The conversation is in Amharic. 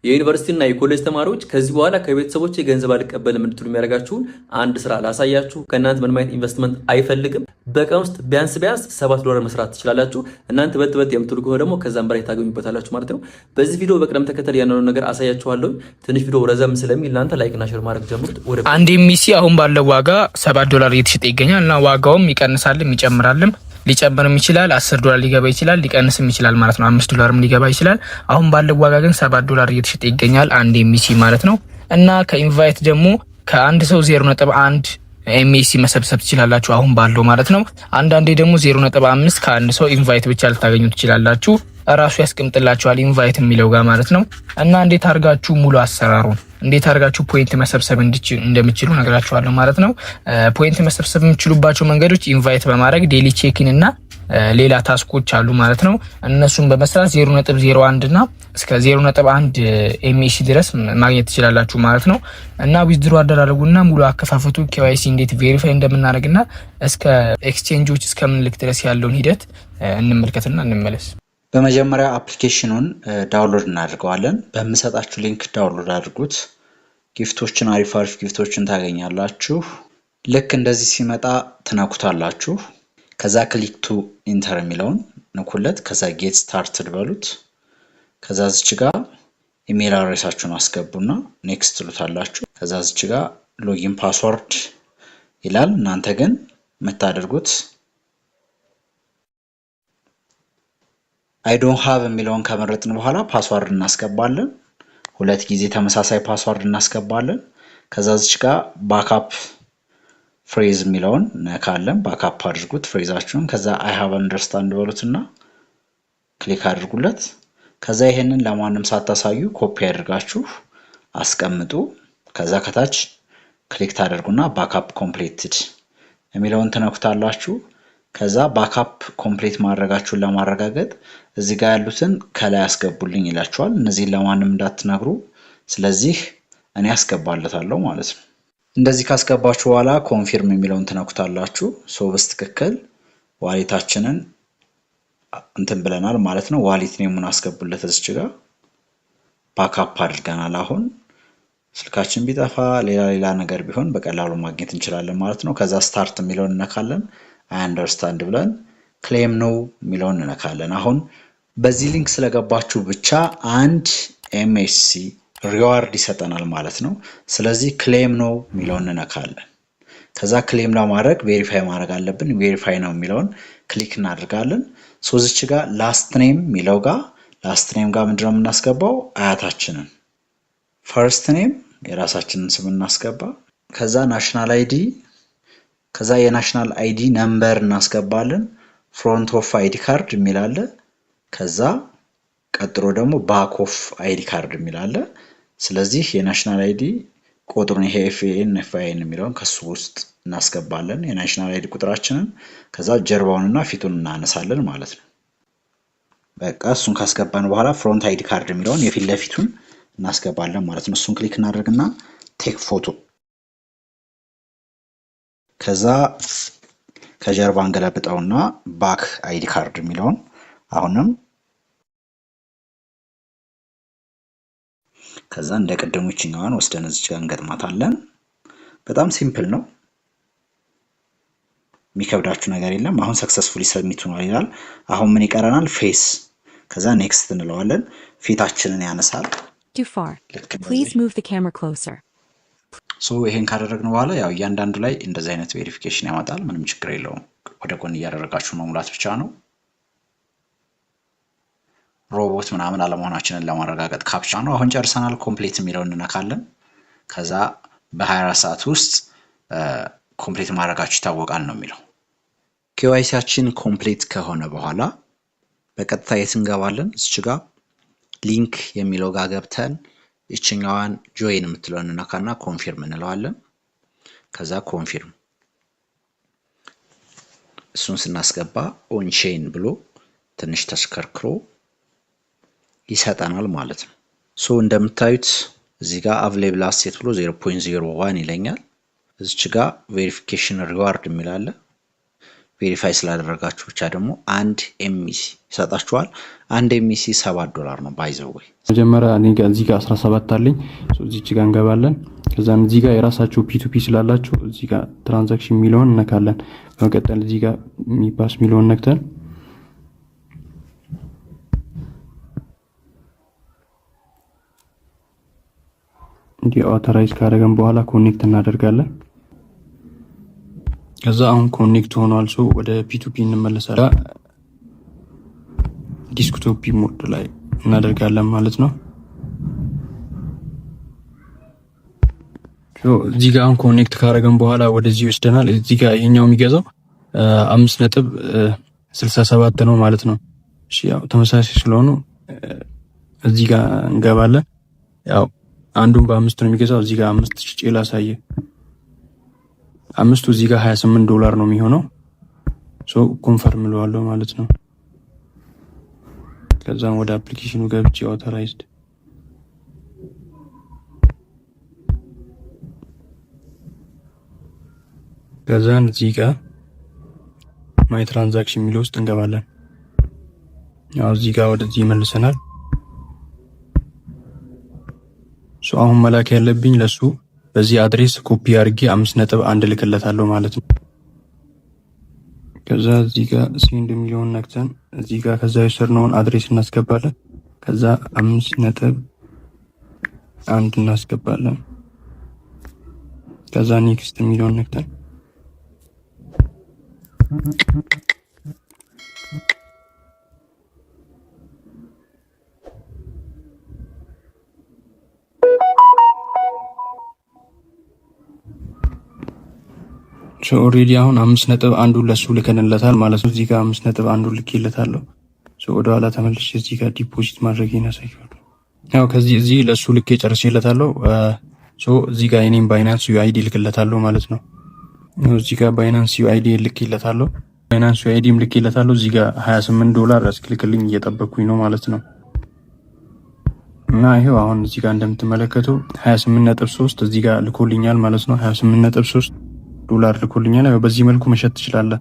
የዩኒቨርሲቲና የኮሌጅ ተማሪዎች ከዚህ በኋላ ከቤተሰቦች ገንዘብ አልቀበልም እንድትሉ የሚያደርጋችሁን አንድ ስራ ላሳያችሁ። ከእናንተ ምንም አይነት ኢንቨስትመንት አይፈልግም። በቀን ውስጥ ቢያንስ $7 መስራት ትችላላችሁ። እናንተ በልጥ የምትሉ ከሆነ ደግሞ ከዛም በላይ ታገኙበታላችሁ ማለት ነው። በዚህ ቪዲዮ በቅደም ተከተል ያለውን ነገር አሳያችኋለሁ። ትንሽ ቪዲዮ ረዘም ስለሚል እናንተ ላይክ እና ሼር ማድረግ ጀምሩት። አንድ ኤምኢሲ አሁን ባለው ዋጋ $7 እየተሸጠ ይገኛል እና ዋጋውም ይቀንሳልም ይጨምራልም። ሊጨምርም ይችላል፣ $10 ሊገባ ይችላል፣ ሊቀንስም ይችላል ማለት ነው። $5 ሊገባ ይችላል። አሁን ባለው ዋጋ ግን $7 እየተሸጠ ይገኛል አንድ ኤምኢሲ ማለት ነው። እና ከኢንቫይት ደግሞ ከአንድ ሰው 0.1 ኤምኢሲ መሰብሰብ ትችላላችሁ አሁን ባለው ማለት ነው። አንዳንዴ ደግሞ 0.5 ከአንድ ሰው ኢንቫይት ብቻ ልታገኙ ትችላላችሁ። ራሱ ያስቀምጥላችኋል ኢንቫይት የሚለው ጋር ማለት ነው። እና እንዴት አድርጋችሁ ሙሉ አሰራሩን እንዴት አድርጋችሁ ፖይንት መሰብሰብ እንደምትችሉ ነግራችኋለሁ ማለት ነው። ፖይንት መሰብሰብ የምትችሉባቸው መንገዶች ኢንቫይት በማድረግ ዴሊ ቼኪን እና ሌላ ታስኮች አሉ ማለት ነው። እነሱን በመስራት 0.01 እና እስከ 0.1 ኤምኢሲ ድረስ ማግኘት ትችላላችሁ ማለት ነው። እና ዊዝድሮ አደራረጉና ሙሉ አከፋፈቱ KYC እንዴት ቬሪፋይ እንደምናደርግና እስከ ኤክስቼንጆች እስከምንልክ ድረስ ያለውን ሂደት እንመልከትና እንመለስ። በመጀመሪያ አፕሊኬሽኑን ዳውንሎድ እናደርገዋለን። በምሰጣችሁ ሊንክ ዳውንሎድ አድርጉት። ጊፍቶችን አሪፍ ጊፍቶችን ታገኛላችሁ። ልክ እንደዚህ ሲመጣ ትነኩታላችሁ። ከዛ ክሊክ ቱ ኢንተር የሚለውን ንኩለት። ከዛ ጌት ስታርትድ በሉት። ከዛ እዚች ጋር ኢሜል አድሬሳችሁን አስገቡና ኔክስት ትሉታላችሁ። ከዛ እዚች ጋር ሎጊን ፓስወርድ ይላል። እናንተ ግን የምታደርጉት አይ ዶንት ሃቭ የሚለውን ከመረጥን በኋላ ፓስዋርድ እናስገባለን። 2 ጊዜ ተመሳሳይ ፓስዋርድ እናስገባለን። ከዛ እዚች ጋር ባክአፕ ፍሬዝ የሚለውን ነካለን። ባክአፕ አድርጉት ፍሬዛችሁን። ከዛ አይ ሃቭ አንደርስታንድ በሉትና ክሊክ አድርጉለት። ከዛ ይሄንን ለማንም ሳታሳዩ ኮፒ አድርጋችሁ አስቀምጡ። ከዛ ከታች ክሊክ ታደርጉና ባክአፕ ኮምፕሊትድ የሚለውን ትነኩታላችሁ። ከዛ ባክአፕ ኮምፕሊት ማድረጋችሁን ለማረጋገጥ እዚህ ጋር ያሉትን ከላይ አስገቡልኝ ይላችኋል። እነዚህን ለማንም እንዳትነግሩ። ስለዚህ እኔ አስገባለታለሁ ማለት ነው። እንደዚህ ካስገባችሁ በኋላ ኮንፊርም የሚለውን ትነኩታላችሁ። በስትክክል ዋሌታችንን እንትን ብለናል ማለት ነው። ዋሌት ኔሙን አስገቡለት። እዚች ጋር ባክአፕ አድርገናል። አሁን ስልካችን ቢጠፋ ሌላ ነገር ቢሆን በቀላሉ ማግኘት እንችላለን ማለት ነው። ከዛ ስታርት የሚለውን እነካለን። አይ አንደርስታንድ ብለን ክሌም ነው የሚለውን እንነካለን። አሁን በዚህ ሊንክ ስለገባችሁ ብቻ አንድ ኤምኤስሲ ሪዋርድ ይሰጠናል ማለት ነው። ስለዚህ ክሌም ነው የሚለውን እንነካለን። ከዛ ክሌም ለማድረግ ቬሪፋይ ማድረግ አለብን። ቬሪፋይ ነው የሚለውን ክሊክ እናደርጋለን። እዚች ጋር ላስት ኔም የሚለው ጋር ላስት ኔም ጋር ምንድነው የምናስገባው? አያታችንን። ፈርስት ኔም የራሳችንን ስም እናስገባ። ከዛ ናሽናል አይዲ፣ ከዛ የናሽናል አይዲ ነምበር እናስገባለን። ፍሮንት ኦፍ አይዲ ካርድ የሚል አለ። ከዛ ቀጥሎ ደግሞ ባክ ኦፍ አይዲ ካርድ የሚል አለ። ስለዚህ የናሽናል አይዲ ቁጥሩን ይሄ FAN የሚለውን ከሱ ውስጥ እናስገባለን የናሽናል አይዲ ቁጥራችንን። ከዛ ጀርባውንና ፊቱን እናነሳለን ማለት ነው። በቃ እሱን ካስገባን በኋላ ፍሮንት አይዲ ካርድ የሚለውን የፊት ለፊቱን እናስገባለን ማለት ነው። እሱን ክሊክ እናደርግና ቴክ ፎቶ። ከዛ ከጀርባ እንገለብጠውና ባክ አይዲ ካርድ የሚለውን አሁንም ከዛ እንደ ቀደሙ ይችኛዋን ወስደን እዚህ ጋር እንገጥማታለን። በጣም ሲምፕል ነው፣ የሚከብዳችሁ ነገር የለም። አሁን ሰክሰስፉሊ ሰብሚት ሆኗል ይላል። አሁን ምን ይቀረናል? ፌስ። ከዛ ኔክስት እንለዋለን። ፊታችንን ያነሳል። Please move the camera closer. ይሄን ካደረግን በኋላ ያው እያንዳንዱ ላይ እንደዚህ አይነት ቬሪፊኬሽን ያመጣል። ምንም ችግር የለውም። ወደ ጎን እያደረጋችሁ መሙላት ብቻ ነው። ሮቦት ምናምን አለመሆናችንን ለማረጋገጥ ካፕቻ ነው። አሁን ጨርሰናል። ኮምፕሊት የሚለውን እንነካለን። ከዛ በ24 ሰዓት ውስጥ ኮምፕሊት ማድረጋችሁ ይታወቃል ነው የሚለው። KYCያችን ኮምፕሊት ከሆነ በኋላ በቀጥታ የት እንገባለን? እዚች ጋር ሊንክ የሚለው ጋር ገብተን እችኛዋን ጆይን የምትለውን እንነካና ኮንፊርም እንለዋለን። ከዛ ኮንፊርም እሱን ስናስገባ ኦን ቼን ብሎ ትንሽ ተሽከርክሮ ይሰጠናል ማለት ነው። እንደምታዩት እዚህ ጋር አቬሌብል አሴት ብሎ 0.01 ይለኛል። እዚች ጋር ቬሪፊኬሽን ሪዋርድ የሚላለ ቬሪፋይ ስላደረጋችሁ ብቻ ደግሞ አንድ ኤምሲ ይሰጣችኋል። አንድ ኤምሲ $7 ነው ባይዘው። መጀመሪያ እኔ ጋር እዚህ ጋር 17 አለኝ። እዚች ጋር እንገባለን። ከዛም እዚህ ጋር የራሳችሁ ፒ2ፒ ስላላችሁ እዚህ ጋር ትራንዛክሽን የሚለውን እነካለን። በመቀጠል እዚህ ጋር ሚፓስ የሚለውን ነክተን እንዲህ አውቶራይዝ ካደረገን በኋላ ኮኔክት እናደርጋለን። ከዛ አሁን ኮኔክት ሆኗል። ሶ ወደ ፒ2ፒ እንመለሳለን። ዲስክቶፕ ሞድ ላይ እናደርጋለን ማለት ነው። እዚህ ጋር አሁን ኮኔክት ካደረገን በኋላ ወደዚህ ይወስደናል። እዚህ ጋር ይሄኛው የሚገዛው 5.67 ነው ማለት ነው። እሺ ያው ተመሳሳይ ስለሆኑ እዚህ ጋር እንገባለን። ያው አንዱን በ5 ነው የሚገዛው። እዚህ ጋር 5 ጭጭ ላሳየ። 5ቱ እዚህ ጋር $28 ነው የሚሆነው። ሶ ኮንፈርም እለዋለሁ ማለት ነው። ከዛም ወደ አፕሊኬሽኑ ገብቼ አውቶራይዝድ ከዛን እዚህ ጋር ማይ ትራንዛክሽን የሚለው ውስጥ እንገባለን። ያው እዚህ ጋር ወደዚህ ይመልሰናል። ሶ አሁን መላክ ያለብኝ ለሱ በዚህ አድሬስ ኮፒ አድርጌ 5.1 ልክለታለሁ ማለት ነው። ከዛ እዚህ ጋር ሴንድ የሚለውን ነክተን እዚህ ጋር ከዛ የሰርነውን አድሬስ እናስገባለን። ከዛ 5.1 እናስገባለን። ከዛ ኔክስት የሚለውን ነክተን ኦልሬዲ አሁን 5.1 ለሱ ልከንለታል ማለት ነው። እዚህ ጋር 5.1 ልኬለታለሁ። ወደ ኋላ ተመልሼ እዚህ ጋር ዲፖዚት ማድረጌን ያሳያለሁ። ያው ከዚህ እዚህ ለሱ ልኬ ጨርሼለታለሁ። እዚህ ጋር የኔም ባይናንስ ዩአይዲ ልክለታለሁ ማለት ነው። እዚህ ጋር ባይናንስ ዩአይዲ ልኬለታለሁ። ባይናንስ ዩአይዲም ልኬለታለሁ። እዚህ ጋር $28 እስክልክልኝ እየጠበቅኩኝ ነው ማለት ነው። እና ይሄው አሁን እዚህ ጋር እንደምትመለከቱ 28.3 እዚህ ጋር ልኮልኛል ማለት ነው። $28.3 ልኮልኛል። በዚህ መልኩ መሸጥ ትችላለህ።